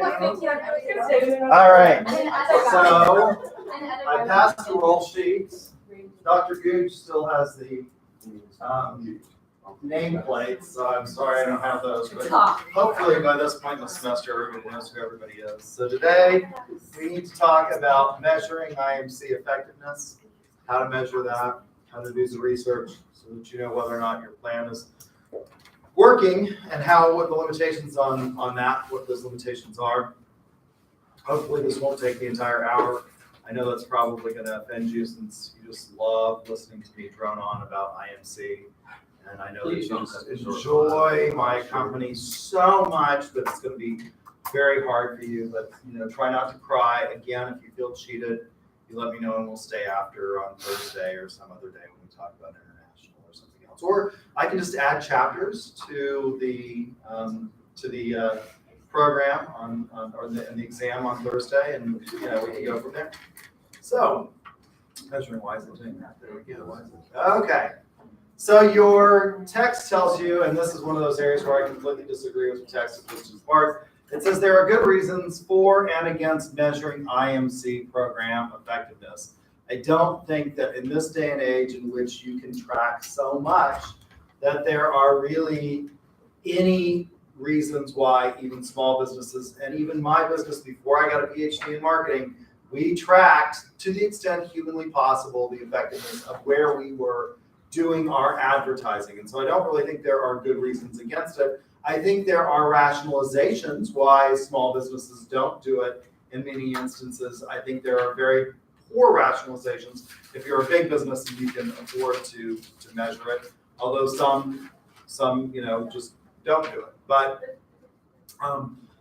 All right, so I passed the roll sheets. Dr. Gooch still has the nameplates, so I'm sorry I don't have those, but hopefully by this point in the semester, everybody knows who everybody is. So today, we need to talk about measuring IMC effectiveness, how to measure that, how to do the research so that you know whether or not your plan is working and what the limitations on that, what those limitations are. Hopefully this won't take the entire hour. I know that's probably going to offend you since you just love listening to me drone on about IMC. And I know that you just enjoy my company so much that it's going to be very hard for you. But try not to cry. Again, if you feel cheated, you let me know and we'll stay after on Thursday or some other day when we talk about international or something else. Or I can just add chapters to the program or the exam on Thursday, and we can go from there. So, measuring why is it doing that? There we go. Okay. So your text tells you, and this is one of those areas where I completely disagree with the text of this part. It says there are good reasons for and against measuring IMC program effectiveness. I don't think that in this day and age in which you can track so much that there are really any reasons why even small businesses and even my business before I got a PhD in marketing, we tracked to the extent humanly possible the effectiveness of where we were doing our advertising. And so I don't really think there are good reasons against it. I think there are rationalizations why small businesses don't do it in many instances. I think there are very poor rationalizations if you're a big business and you can afford to measure it, although some just don't do it. But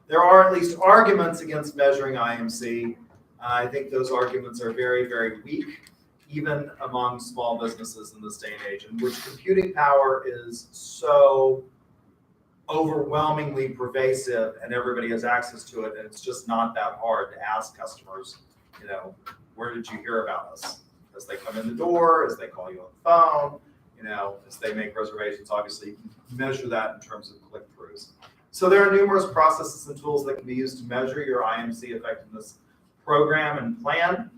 there are at least arguments against measuring IMC. I think those arguments are very, very weak, even among small businesses in this day and age, in which computing power is so overwhelmingly pervasive and everybody has access to it, and it's just not that hard to ask customers, where did you hear about us? As they come in the door, as they call you on the phone, as they make reservations. Obviously, you can measure that in terms of click-throughs. So there are numerous processes and tools that can be used to measure your IMC effectiveness program and plan.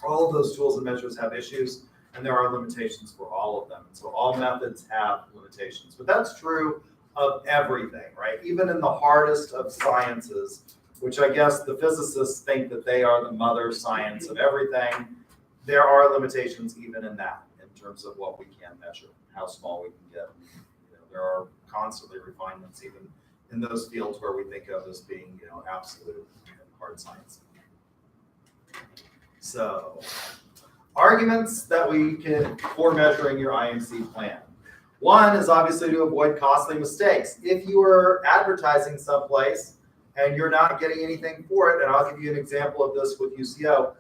All of those tools and measures have issues, and there are limitations for all of them. And so all methods have limitations, but that's true of everything, right? Even in the hardest of sciences, which I guess the physicists think that they are the mother science of everything, there are limitations even in that, in terms of what we can measure, how small we can get. There are constantly refinements even in those fields where we think of as being, absolute hard science. So, arguments that we can for measuring your IMC plan. One is obviously to avoid costly mistakes. If you are advertising someplace and you're not getting anything for it, and I'll give you an example of this with UCO.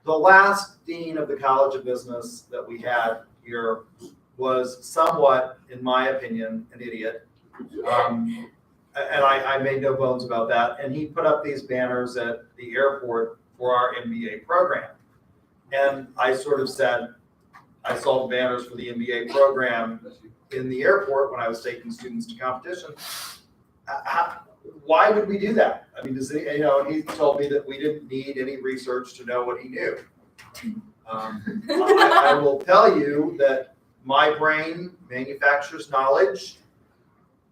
The last dean of the College of Business that we had here was somewhat, in my opinion, an idiot. And I made no bones about that. And he put up these banners at the airport for our MBA program. And I sort of said, I saw the banners for the MBA program in the airport when I was taking students to competition. Why would we do that? I mean, he told me that we didn't need any research to know what he knew. I will tell you that my brain manufactures knowledge.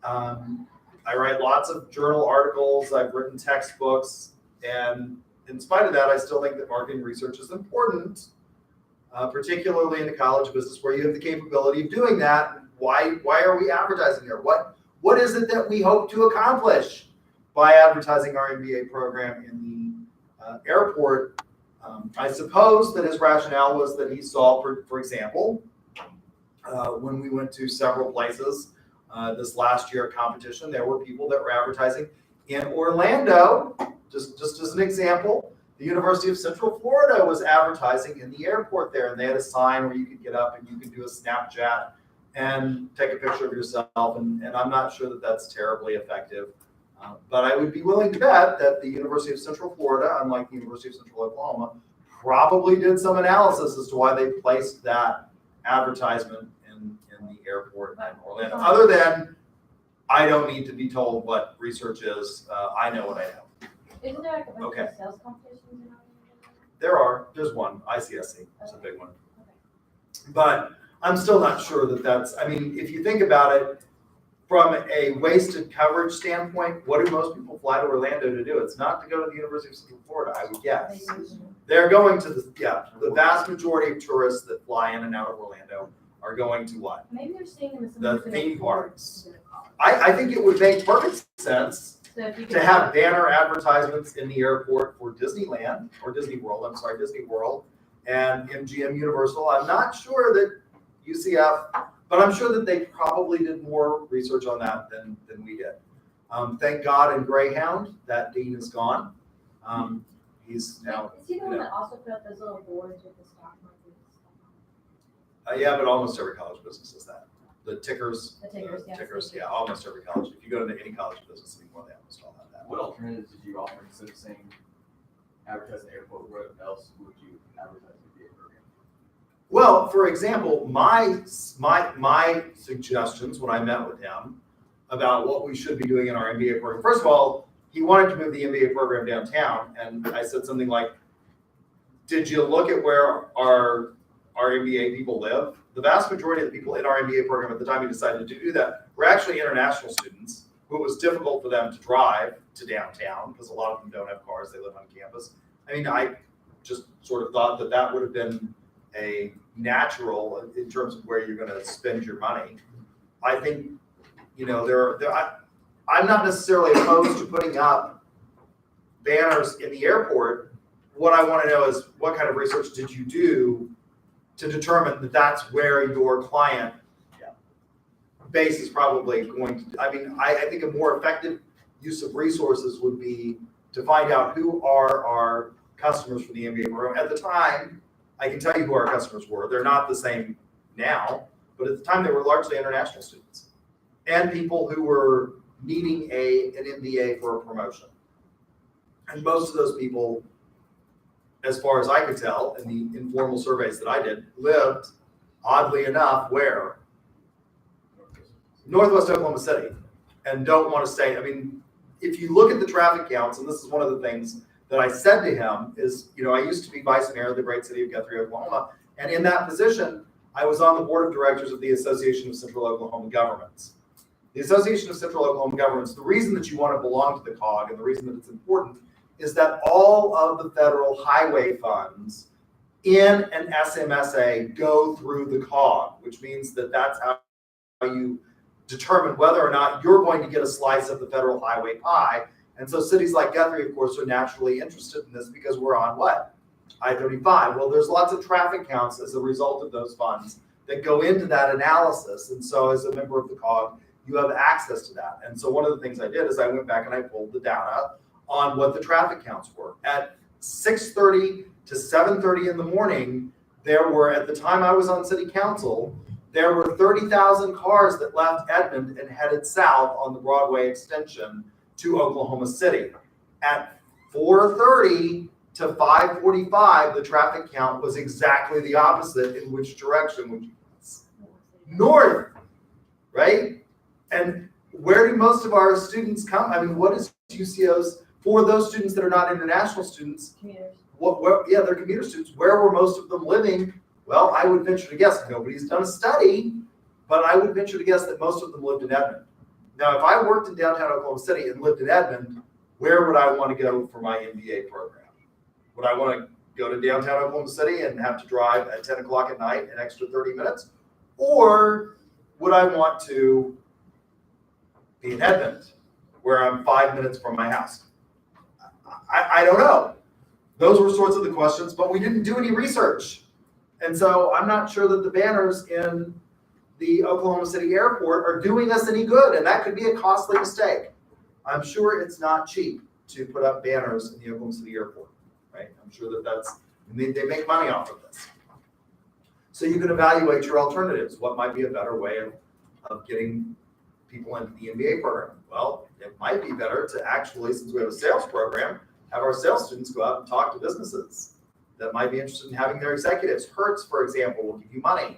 I write lots of journal articles. I've written textbooks. And in spite of that, I still think that marketing research is important, particularly in the College of Business where you have the capability of doing that. Why are we advertising here? What is it that we hope to accomplish by advertising our MBA program in the airport? I suppose that his rationale was that he saw, for example, when we went to several places this last year at competition, there were people that were advertising in Orlando. Just as an example, the University of Central Florida was advertising in the airport there, and they had a sign where you could get up and you could do a Snapchat and take a picture of yourself, and I'm not sure that that's terribly effective. But I would be willing to bet that the University of Central Florida, unlike the University of Central Oklahoma, probably did some analysis as to why they placed that advertisement in the airport in Orlando. Other than, I don't need to be told what research is. I know what I know. Isn't there like a bunch Okay. of sales competitions and all that? There's one, ICSC, it's a big one. Okay. But I'm still not sure that that's, I mean, if you think about it, from a wasted coverage standpoint, what do most people fly to Orlando to do? It's not to go to the University of Central Florida, I would guess. They're going to the vast majority of tourists that fly in and out of Orlando are going to what? Maybe they're staying in The theme parks. I think it would make perfect sense to have banner advertisements in the airport for Disneyland, or Disney World, and MGM Universal. I'm not sure that UCF, but I'm sure that they probably did more research on that than we did. Thank God in Greyhound, that dean is gone. He's now. Is he the one that also put up those little boards with the stock market and stuff? Yeah, but almost every college business does that. The tickers. Yeah. Almost every college. If you go to any college business anymore, they almost all have that. What alternatives did you offer instead of saying advertise the airport? What else would you advertise the VA program? Well, for example, my suggestions when I met with him about what we should be doing in our MBA program. First of all, he wanted to move the MBA program downtown, and I said something like, "Did you look at where our MBA people live?" The vast majority of the people in our MBA program at the time he decided to do that were actually international students who it was difficult for them to drive to downtown because a lot of them don't have cars, they live on campus. I mean, I just sort of thought that would have been a natural in terms of where you're going to spend your money. I think, I'm not necessarily opposed to putting up banners in the airport. What I want to know is what kind of research did you do to determine that that's where your client base is probably going to, I think a more effective use of resources would be to find out who are our customers for the MBA program. At the time, I can tell you who our customers were. They're not the same now, but at the time they were largely international students and people who were needing an MBA for a promotion. And most of those people, as far as I could tell in the informal surveys that I did, lived, oddly enough, where? Northwest Oklahoma City, and don't want to stay. I mean, if you look at the traffic counts, and this is one of the things that I said to him is, I used to be vice mayor of the great city of Guthrie, Oklahoma, and in that position, I was on the board of directors of the Association of Central Oklahoma Governments. The Association of Central Oklahoma Governments, the reason that you want to belong to the COG and the reason that it's important is that all of the federal highway funds in an SMSA go through the COG, which means that that's how you determine whether or not you're going to get a slice of the federal highway pie. And so cities like Guthrie, of course, are naturally interested in this because we're on what? I-35. Well, there's lots of traffic counts as a result of those funds that go into that analysis. And so as a member of the COG, you have access to that. And so one of the things I did is I went back and I pulled the data on what the traffic counts were. At 6:30 to 7:30 in the morning, there were, at the time I was on city council, there were 30,000 cars that left Edmond and headed south on the Broadway extension to Oklahoma City. At 4:30 to 5:45, the traffic count was exactly the opposite. In which direction would you guess? North, right? And where do most of our students come? I mean, what is UCO's, for those students that are not international students? Commuters. They're commuter students. Where were most of them living? Well, I would venture to guess, nobody's done a study, but I would venture to guess that most of them lived in Edmond. Now, if I worked in downtown Oklahoma City and lived in Edmond, where would I want to go for my MBA program? Would I want to go to downtown Oklahoma City and have to drive at 10 o'clock at night an extra 30 minutes? Or would I want to be in Edmond, where I'm 5 minutes from my house? I don't know. Those were sorts of the questions, but we didn't do any research. And so I'm not sure that the banners in the Oklahoma City airport are doing us any good, and that could be a costly mistake. I'm sure it's not cheap to put up banners in the Oklahoma City airport, right? I'm sure they make money off of this. So you can evaluate your alternatives. What might be a better way of getting people into the MBA program? Well, it might be better to actually, since we have a sales program, have our sales students go out and talk to businesses that might be interested in having their executives. Hertz, for example, will give you money,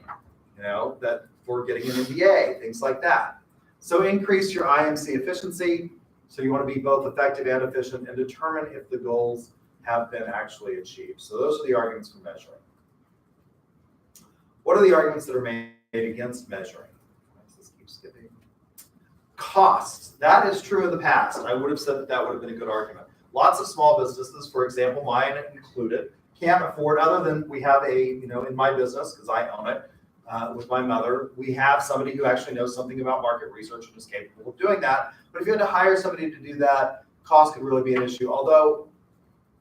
that for getting an MBA, things like that. So increase your IMC efficiency. So you want to be both effective and efficient and determine if the goals have been actually achieved. So those are the arguments for measuring. What are the arguments that are made against measuring? Let's keep skipping. Costs. That is true in the past. I would have said that that would have been a good argument. Lots of small businesses, for example, mine included, can't afford, other than we have in my business, because I own it, with my mother, we have somebody who actually knows something about market research and is capable of doing that. But if you had to hire somebody to do that, cost could really be an issue. Although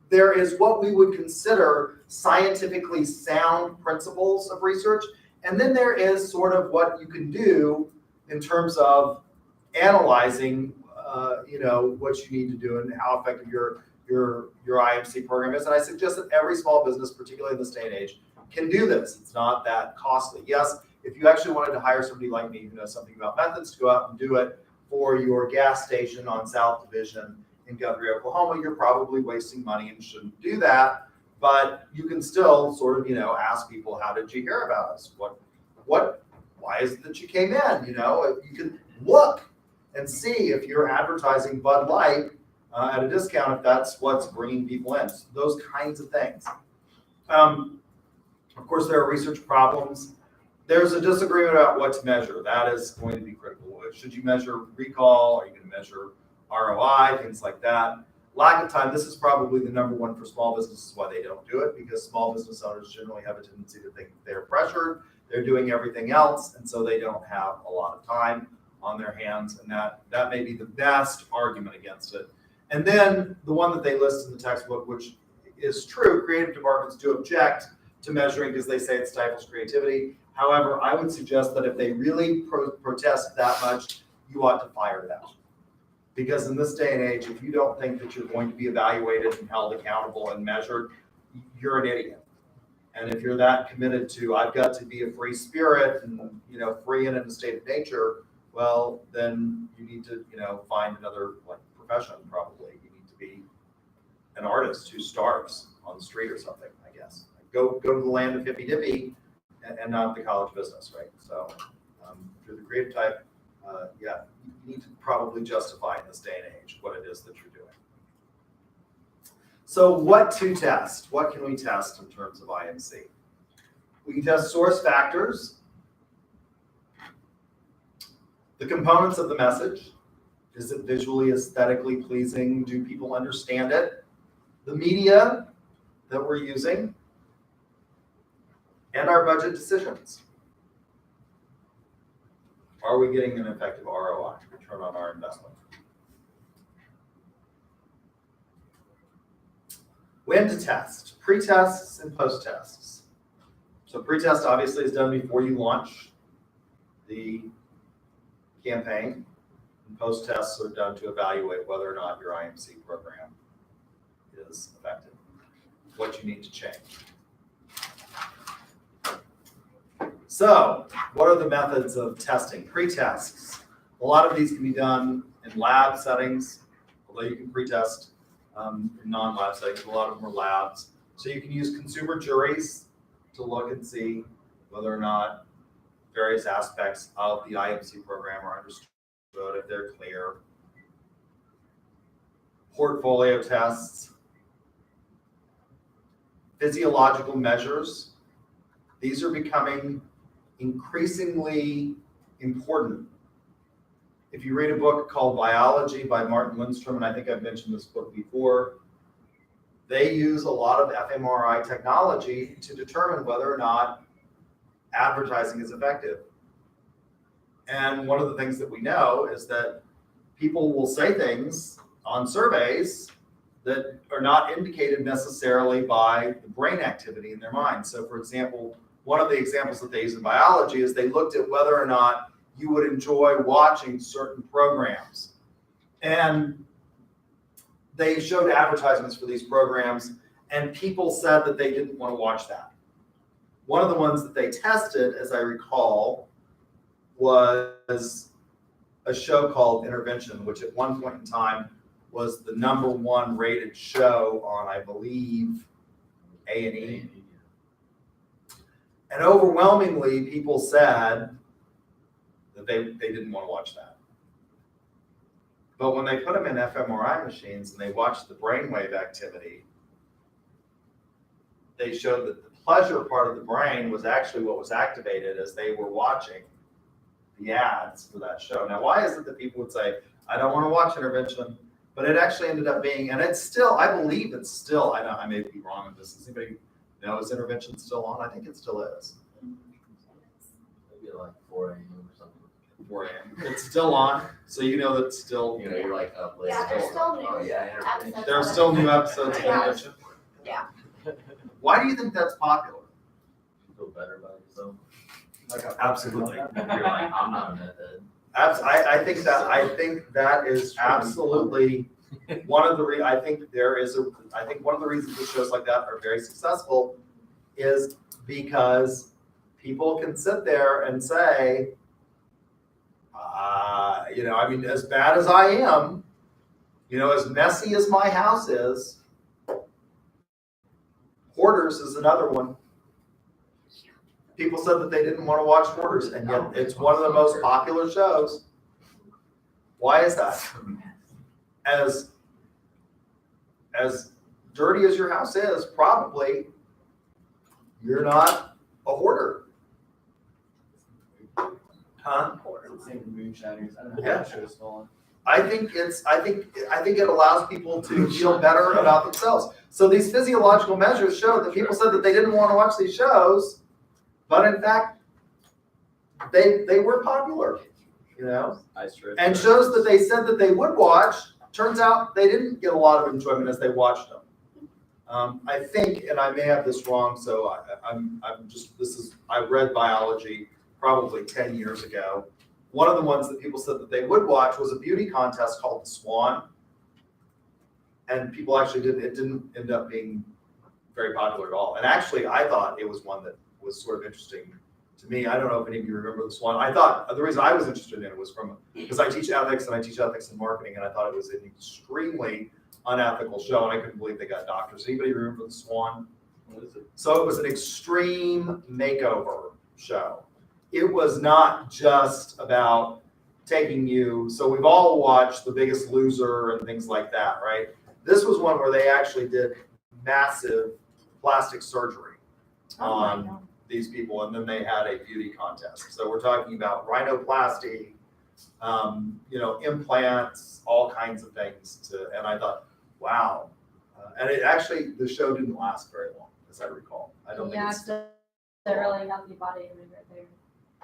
there is what we would consider scientifically sound principles of research, and then there is sort of what you can do in terms of analyzing, what you need to do and how effective your IMC program is. And I suggest that every small business, particularly in this day and age, can do this. It's not that costly. Yes, if you actually wanted to hire somebody like me who knows something about methods to go out and do it for your gas station on South Division in Guthrie, Oklahoma, you're probably wasting money and shouldn't do that. But you can still sort of, ask people, how did you hear about us? Why is it that you came in? You can look and see if you're advertising Bud Light at a discount, if that's what's bringing people in. So those kinds of things. Of course, there are research problems. There's a disagreement about what to measure. That is going to be critical. Should you measure recall? Are you going to measure ROI? Things like that. Lack of time. This is probably the number one for small businesses why they don't do it, because small business owners generally have a tendency to think they're pressured. They're doing everything else, and so they don't have a lot of time on their hands, and that may be the best argument against it. And then the one that they list in the textbook, which is true, creative departments do object to measuring because they say it stifles creativity. However, I would suggest that if they really protest that much, you ought to fire them. Because in this day and age, if you don't think that you're going to be evaluated and held accountable and measured, you're an idiot. And if you're that committed to, I've got to be a free spirit and, free and in a state of nature, well, then you need to, find another profession probably. You need to be an artist who starves on the street or something, I guess. Go to the land of hippy dippy and not the college business, right? So if you're the creative type, you need to probably justify in this day and age what it is that you're doing. So what to test? What can we test in terms of IMC? We can test source factors, the components of the message. Is it visually, aesthetically pleasing? Do people understand it? The media that we're using, and our budget decisions. Are we getting an effective ROI, return on our investment? When to test, pre-tests and post-tests. So pre-test obviously is done before you launch the campaign, and post-tests are done to evaluate whether or not your IMC program is effective, what you need to change. So what are the methods of testing? Pre-tests. A lot of these can be done in lab settings, although you can pre-test in non-lab settings. A lot of them are labs. So you can use consumer juries to look and see whether or not various aspects of the IMC program are understood, if they're clear. Portfolio tests. Physiological measures. These are becoming increasingly important. If you read a book called Biology by Martin Lindstrom, and I think I've mentioned this book before, they use a lot of fMRI technology to determine whether or not advertising is effective. And one of the things that we know is that people will say things on surveys that are not indicated necessarily by the brain activity in their mind. So for example, one of the examples that they use in biology is they looked at whether or not you would enjoy watching certain programs. And they showed advertisements for these programs, and people said that they didn't want to watch that. One of the ones that they tested, as I recall, was a show called Intervention, which at one point in time was the #1 rated show on, I believe, A&E. And overwhelmingly, people said that they didn't want to watch that. But when they put them in fMRI machines and they watched the brainwave activity, they showed that the pleasure part of the brain was actually what was activated as they were watching the ads for that show. Now, why is it that people would say, I don't want to watch intervention, but it actually ended up being, and it's still, I believe it's still, I know I may be wrong on this. Does anybody know, is intervention still on? I think it still is. Maybe like 4 a.m. or something. 4 a.m. It's still on, so you know that it's still, You know, you're like up late. Yeah, there's still new Oh, yeah, episodes. there are still new episodes of intervention. Yeah. Why do you think that's popular? You feel better about yourself. Absolutely. You're like, I'm not a meth head. I think that is absolutely one of the I think one of the reasons that shows like that are very successful is because people can sit there and say, I mean, as bad as I am, as messy as my house is, Hoarders is another one. People said that they didn't want to watch Hoarders, and yet it's one of the most popular shows. Why is that? As dirty as your house is, probably you're not a hoarder. Huh? Same with moonshiners. I don't know Yeah. how that show's still on. I think it allows people to feel better about themselves. So these physiological measures show that people said that they didn't want to watch these shows, but in fact, they were popular, and shows that they said that they would watch, turns out they didn't get a lot of enjoyment as they watched them. I think, and I may have this wrong, so I read biology probably 10 years ago. One of the ones that people said that they would watch was a beauty contest called The Swan. And people actually it didn't end up being very popular at all. And actually, I thought it was one that was sort of interesting to me. I don't know if any of you remember The Swan. I thought the reason I was interested in it was because I teach ethics and I teach ethics and marketing, and I thought it was an extremely unethical show, and I couldn't believe they got doctors. Anybody remember The Swan? What is it? So it was an extreme makeover show. It was not just about taking you, so we've all watched The Biggest Loser and things like that, right? This was one where they actually did massive plastic surgery on these people, and then they had a beauty contest. So we're talking about rhinoplasty, implants, all kinds of things. And I thought, wow. And it actually, the show didn't last very long, as I recall. I don't think it's. Yeah, it's a really healthy body image right there.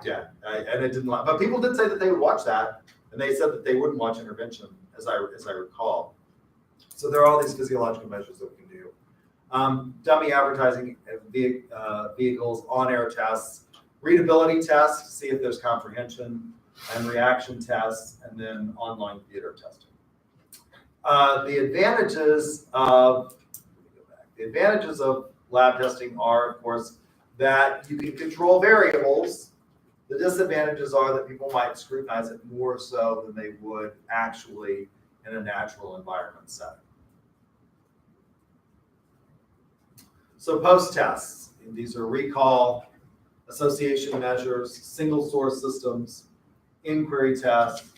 Yeah, and it didn't. But people did say that they would watch that, and they said that they wouldn't watch intervention, as I recall. So there are all these physiological measures that we can do. Dummy advertising vehicles, on-air tests, readability tests to see if there's comprehension, and reaction tests, and then online theater testing. The advantages of lab testing are, of course, that you can control variables. The disadvantages are that people might scrutinize it more so than they would actually in a natural environment setting. So post-tests, these are recall, association measures, single source systems, inquiry tests,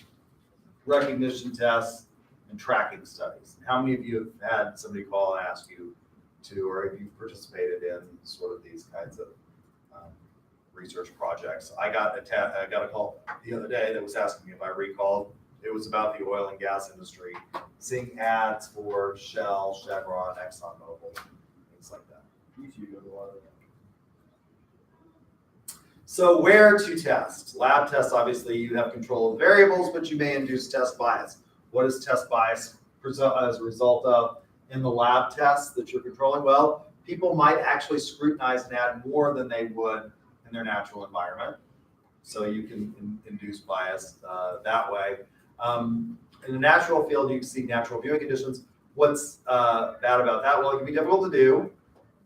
recognition tests, and tracking studies. How many of you have had somebody call and ask you to, or have you participated in sort of these kinds of research projects? I got a call the other day that was asking me if I recalled. It was about the oil and gas industry, seeing ads for Shell, Chevron, ExxonMobil, things like that. YouTube does a lot of that. So where to test? Lab tests, obviously, you have control of variables, but you may induce test bias. What is test bias as a result of in the lab tests that you're controlling? Well, people might actually scrutinize an ad more than they would in their natural environment. So you can induce bias that way. In the natural field, you can see natural viewing conditions. What's bad about that? Well, it can be difficult to do.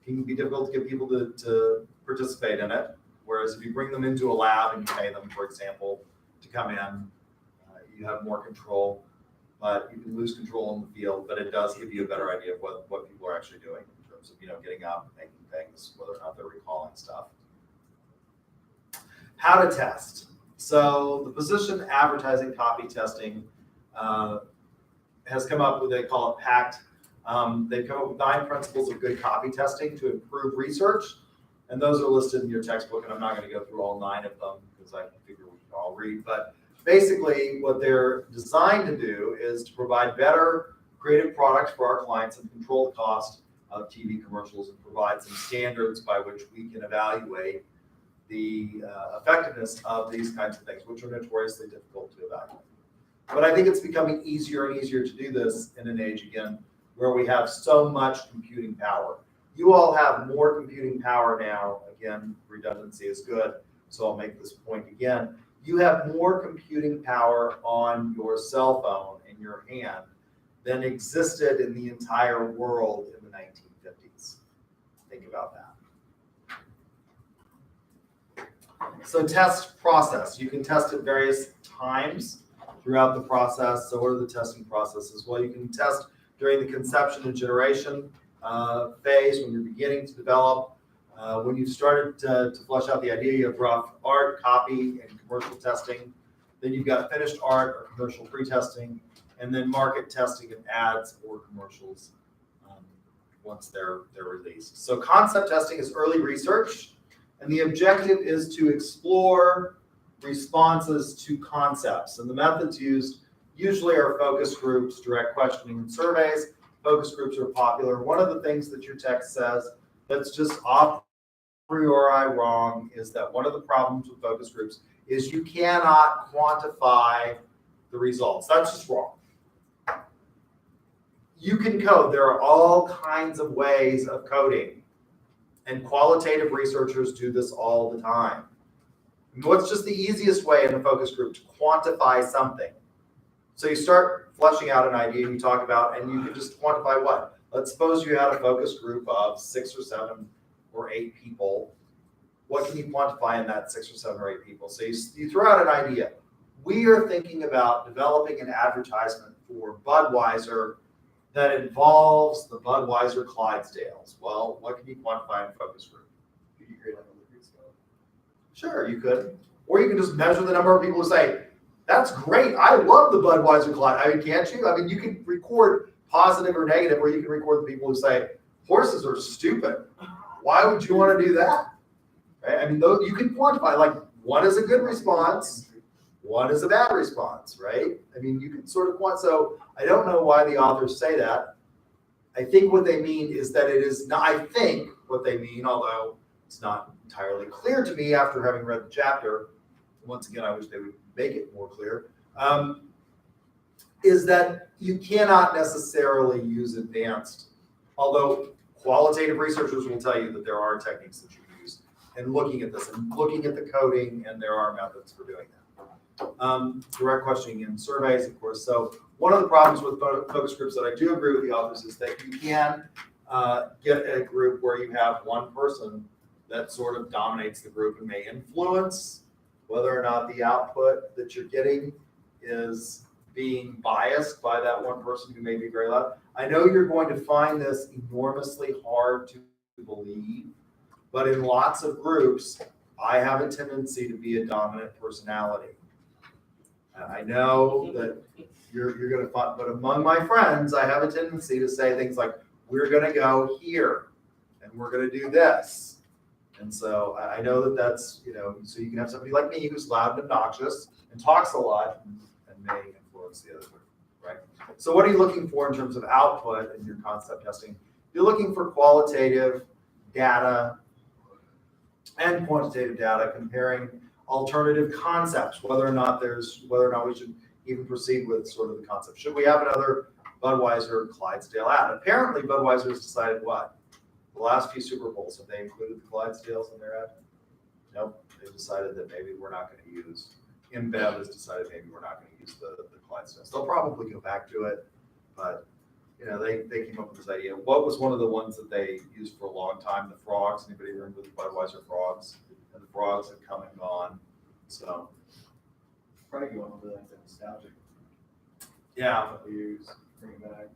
It can be difficult to get people to participate in it. Whereas if you bring them into a lab and you pay them, for example, to come in, you have more control. But you can lose control in the field, but it does give you a better idea of what people are actually doing in terms of getting up and making things, whether or not they're recalling stuff. How to test. So the position, advertising, copy testing, has come up with, they call it PACT. They've come up with 9 principles of good copy testing to improve research. And those are listed in your textbook, and I'm not going to go through all 9 of them because I figure we can all read. But basically, what they're designed to do is to provide better creative products for our clients and control the cost of TV commercials and provide some standards by which we can evaluate the effectiveness of these kinds of things, which are notoriously difficult to evaluate. But I think it's becoming easier and easier to do this in an age, again, where we have so much computing power. You all have more computing power now. Again, redundancy is good, so I'll make this point again. You have more computing power on your cell phone in your hand than existed in the entire world in the 1950s. Think about that. So test process. You can test at various times throughout the process. So what are the testing processes? Well, you can test during the conception and generation phase, when you're beginning to develop. When you've started to flesh out the idea, you have rough art, copy, and commercial testing. Then you've got finished art or commercial pre-testing, and then market testing and ads or commercials once they're released. So concept testing is early research, and the objective is to explore responses to concepts. And the methods used usually are focus groups, direct questioning, and surveys. Focus groups are popular. One of the things that your text says that's just a priori wrong is that one of the problems with focus groups is you cannot quantify the results. That's just wrong. You can code. There are all kinds of ways of coding, and qualitative researchers do this all the time. And what's just the easiest way in a focus group to quantify something? So you start fleshing out an idea you talk about, and you can just quantify what? Let's suppose you had a focus group of 6 or 7 or 8 people. What can you quantify in that 6 or 7 or 8 people? So you throw out an idea. We are thinking about developing an advertisement for Budweiser that involves the Budweiser Clydesdales. Well, what can you quantify in a focus group? Could you create like a liquid scale? Sure, you could. Or you can just measure the number of people who say, that's great, I love the Budweiser Clyde. I mean, can't you? I mean, you can record positive or negative, or you can record the people who say, horses are stupid. Why would you want to do that? Right? I mean, you can quantify, like, one is a good response, one is a bad response, right? I mean, you can sort of so I don't know why the authors say that. I think what they mean is that it is not, I think what they mean, although it's not entirely clear to me after having read the chapter, once again, I wish they would make it more clear, is that you cannot necessarily use advanced, although qualitative researchers will tell you that there are techniques that you use in looking at this and looking at the coding, and there are methods for doing that. Direct questioning and surveys, of course. So one of the problems with focus groups that I do agree with the authors is that you can get a group where you have one person that sort of dominates the group and may influence whether or not the output that you're getting is being biased by that one person who may be very loud. I know you're going to find this enormously hard to believe, but in lots of groups, I have a tendency to be a dominant personality. And I know that you're going to find, but among my friends, I have a tendency to say things like, we're going to go here, and we're going to do this. And so I know that that's, so you can have somebody like me who's loud and obnoxious and talks a lot and may influence the other group, right? So what are you looking for in terms of output in your concept testing? You're looking for qualitative data and quantitative data comparing alternative concepts, whether or not we should even proceed with sort of the concept. Should we have another Budweiser Clydesdale ad? Apparently Budweiser has decided what? The last few Super Bowls, have they included the Clydesdales in their ad? Nope. They've decided that maybe we're not going to use, InBev has decided maybe we're not going to use the Clydesdales. They'll probably go back to it, but they came up with this idea. What was one of the ones that they used for a long time? The frogs. Anybody remember the Budweiser frogs? And the frogs have come and gone. So Probably going over like the nostalgic. yeah. Years, bring it back.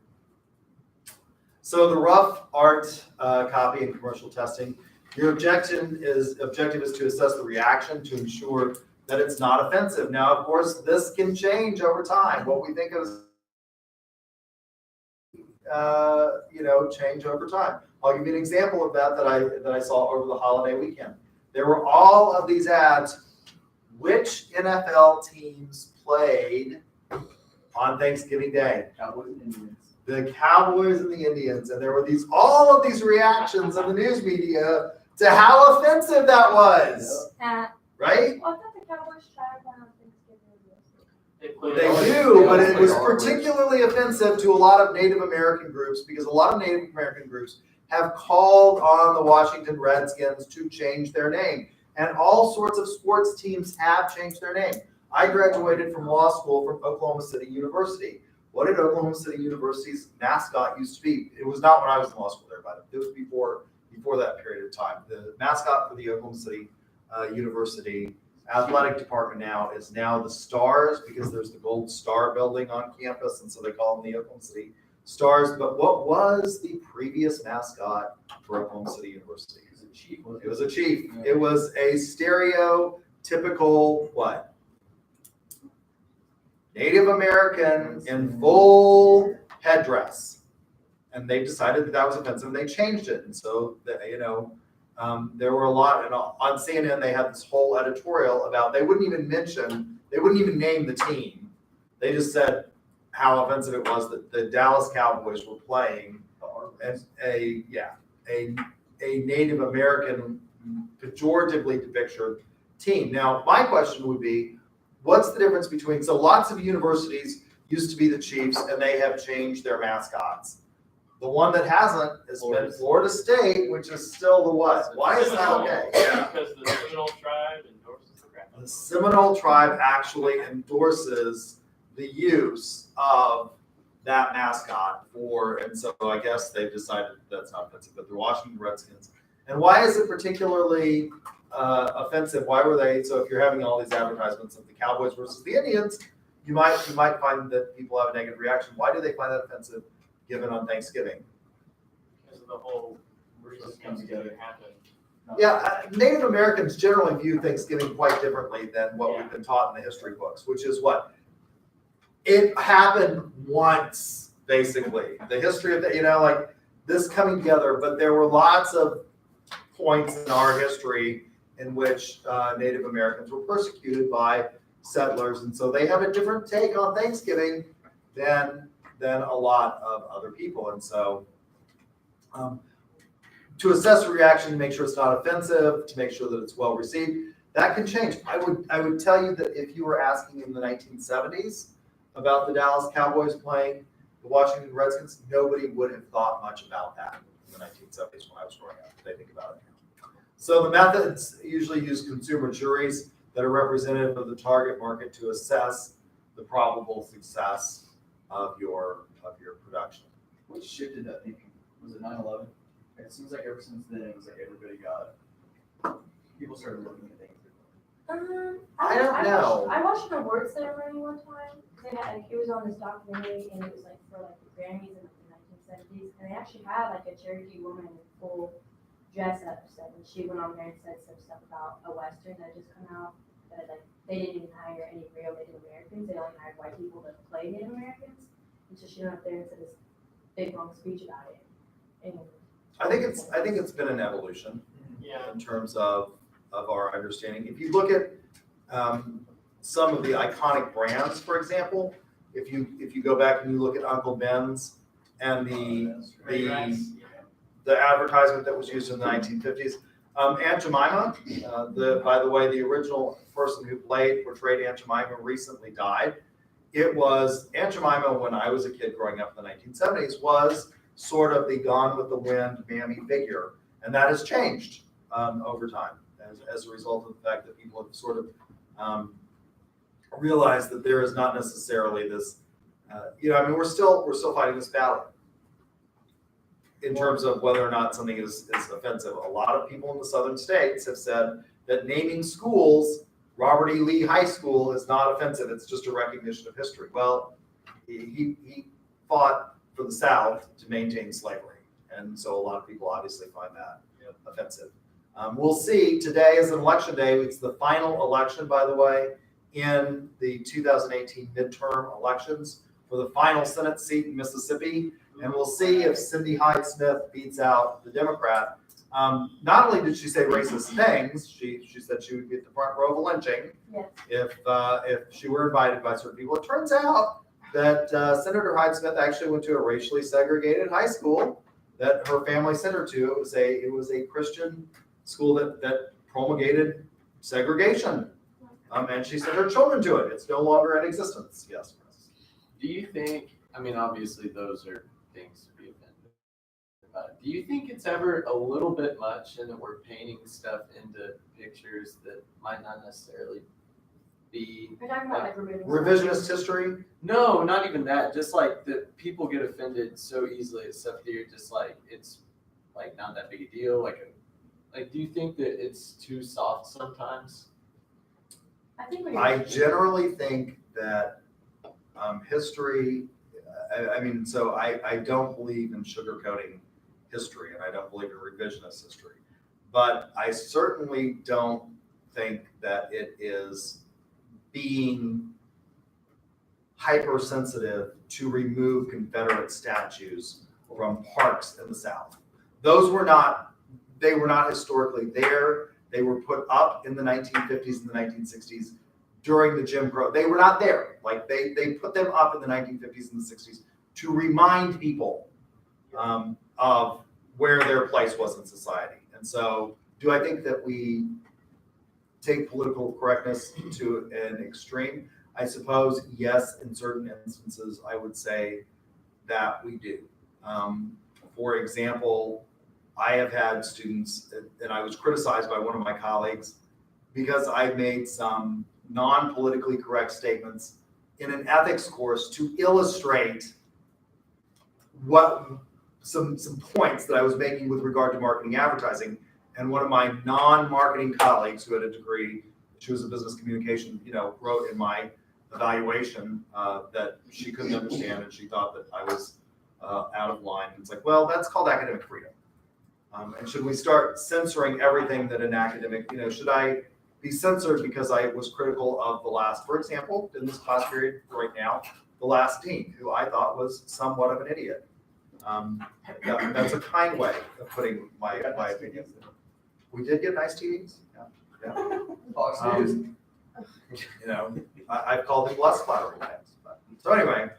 So the rough art copy and commercial testing, your objective is to assess the reaction to ensure that it's not offensive. Now, of course, this can change over time. What we think of change over time. I'll give you an example of that I saw over the holiday weekend. There were all of these ads. Which NFL teams played on Thanksgiving Day? Cowboys and Indians. The Cowboys and the Indians, and there were all of these reactions in the news media to how offensive that was, right? I thought the Cowboys tried one on Thanksgiving. They do, but it was particularly offensive to a lot of Native American groups because a lot of Native American groups have called on the Washington Redskins to change their name, and all sorts of sports teams have changed their name. I graduated from law school from Oklahoma City University. What did Oklahoma City University's mascot used to be? It was not when I was in law school there, but it was before that period of time. The mascot for the Oklahoma City University athletic department is now the Stars, because there's the Gold Star building on campus, and so they call them the Oklahoma City Stars. But what was the previous mascot for Oklahoma City University? It was a chief. It was a chief. It was a stereotypical what? Native American in full headdress, and they decided that was offensive, and they changed it. And so, there were a lot, and on CNN they had this whole editorial about they wouldn't even name the team. They just said how offensive it was that the Dallas Cowboys were playing a Native American pejoratively depicted team. Now, my question would be, what's the difference between, so lots of universities used to be the Chiefs and they have changed their mascots. The one that hasn't has been Florida State, which is still the what? Why is that okay? Yeah. Because the Seminole tribe endorses the crap. The Seminole tribe actually endorses the use of that mascot and so I guess they've decided that's not offensive, but the Washington Redskins. And why is it particularly offensive? Why were they? So if you're having all these advertisements of the Cowboys versus the Indians, you might find that people have a negative reaction. Why do they find that offensive given on Thanksgiving? Because of the whole Thanksgiving happened. Yeah, Native Americans generally view Thanksgiving quite differently than what we've been taught in the history books, which is what? It happened once, basically. The history of this coming together, but there were lots of points in our history in which Native Americans were persecuted by settlers, and so they have a different take on Thanksgiving than a lot of other people. And so to assess a reaction, to make sure it's not offensive, to make sure that it's well received, that can change. I would tell you that if you were asking in the 1970s about the Dallas Cowboys playing the Washington Redskins, nobody would have thought much about that in the 1970s when I was growing up. They think about it now. So the methods usually use consumer juries that are representative of the target market to assess the probable success of your production. What shifted that thinking? Was it 9/11? It seems like ever since then, it was like everybody people started looking at things differently. I don't know. I watched an award ceremony one time. It was on this documentary, and it was for the Grammys in the 1970s, and they actually had a Cherokee woman in full dress up stuff, and she went on there and said some stuff about a Western that just come out, that they didn't even hire any real Native Americans, they only hired white people to play Native Americans, and so she went up there and said this big long speech about it. And I think it's been an evolution in terms of our understanding. If you look at some of the iconic brands, for example, if you go back and you look at Uncle Ben's and the advertisement that was used in the 1950s, Aunt Jemima, by the way, the original person who portrayed Aunt Jemima recently died. It was Aunt Jemima when I was a kid growing up in the 1970s was sort of the Gone with the Wind mammy figure, and that has changed over time as a result of the fact that people have sort of realized that there is not necessarily this, we're still fighting this battle in terms of whether or not something is offensive. A lot of people in the southern states have said that naming schools Robert E. Lee High School is not offensive. It's just a recognition of history. Well, he fought for the South to maintain slavery, and so a lot of people obviously find that offensive. We'll see. Today is an election day. It's the final election, by the way, in the 2018 midterm elections for the final Senate seat in Mississippi. And we'll see if Cindy Hyde-Smith beats out the Democrat. Not only did she say racist things, she said she would get the front row of a lynching Yes. if she were invited by certain people. It turns out that Senator Hyde-Smith actually went to a racially segregated high school that her family sent her to. It was a Christian school that promulgated segregation, and she sent her children to it. It's no longer in existence. Yes. Do you think, I mean, obviously those are things to be offended about. Do you think it's ever a little bit much and that we're painting stuff into pictures that might not necessarily be? You're talking about like Revisionist history? No, not even that. Just like that people get offended so easily at stuff that you're just like, it's like not that big a deal. Like, do you think that it's too soft sometimes? I generally think that history, I don't believe in sugarcoating history, and I don't believe in revisionist history. But I certainly don't think that it is being hypersensitive to remove Confederate statues from parks in the South. They were not historically there. They were put up in the 1950s and the 1960s during the Jim Crow. They were not there. Like they put them up in the 1950s and the 60s to remind people of where their place was in society. And so, do I think that we take political correctness to an extreme? I suppose, yes, in certain instances, I would say that we do. For example, I have had students, and I was criticized by one of my colleagues because I made some non-politically correct statements in an ethics course to illustrate what some points that I was making with regard to marketing advertising. And one of my non-marketing colleagues who had a degree, she was a business communication, wrote in my evaluation that she couldn't understand, and she thought that I was out of line. And it's like, well, that's called academic freedom. And should we start censoring everything that an academic, should I be censored because I was critical of the last, for example, in this class period right now, the last dean, who I thought was somewhat of an idiot. That's a kind way of putting my opinion. We did get nice TVs. Yeah. Fox News. I've called them less flattering things. So anyway,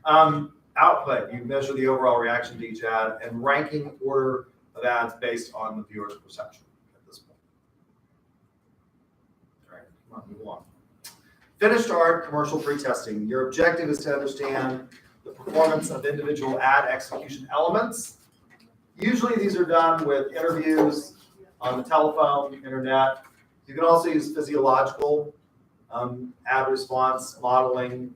output, you measure the overall reaction to each ad and ranking order of ads based on the viewer's perception at this point. All right, come on, move along. Finished art commercial pre-testing. Your objective is to understand the performance of individual ad execution elements. Usually these are done with interviews on the telephone, internet. You can also use physiological ad response modeling,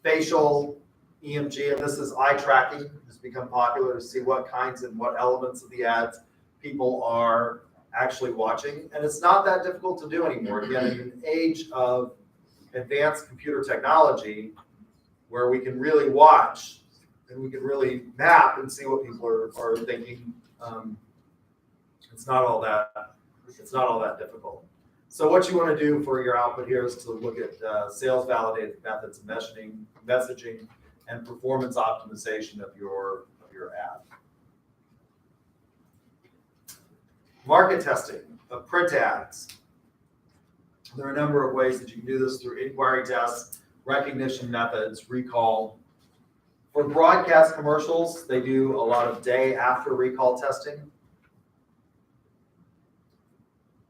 facial EMG, and this is eye tracking. It's become popular to see what kinds and what elements of the ads people are actually watching. And it's not that difficult to do anymore. Again, in an age of advanced computer technology where we can really watch and we can really map and see what people are thinking, it's not all that difficult. So what you want to do for your output here is to look at sales validated methods of messaging, and performance optimization of your ad. Market testing of print ads. There are a number of ways that you can do this through inquiry tests, recognition methods, recall. For broadcast commercials, they do a lot of day after recall testing.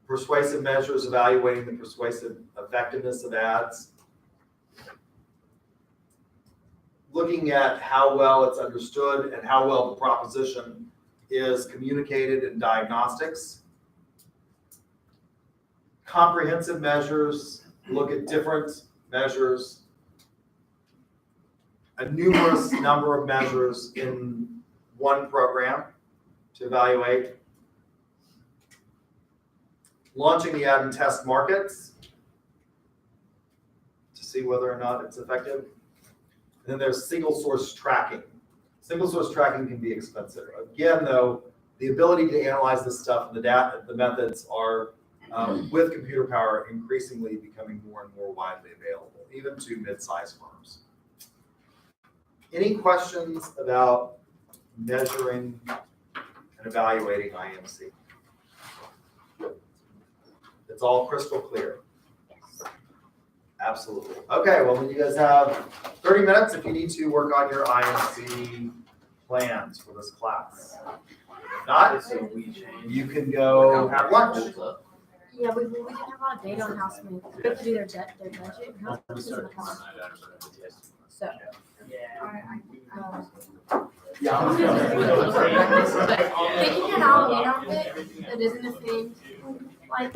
Persuasive measures, evaluating the persuasive effectiveness of ads. Looking at how well it's understood and how well the proposition is communicated in diagnostics. Comprehensive measures, look at different measures, a numerous number of measures in one program to evaluate. Launching the ad in test markets to see whether or not it's effective. And then there's single source tracking. Single source tracking can be expensive. Again, though, the ability to analyze this stuff and the methods are, with computer power, increasingly becoming more and more widely available, even to mid-sized firms. Any questions about measuring and evaluating IMC? It's all crystal clear. Absolutely. Okay, well, then you guys have 30 minutes if you need to work on your IMC plans for this class. If not, So we change. you can go have lunch. Yeah, we didn't have a lot of data on housemaids. We have to do their budget. Housemates is in the cost. So. Yeah. Thinking it out, you know, it isn't a thing. Like,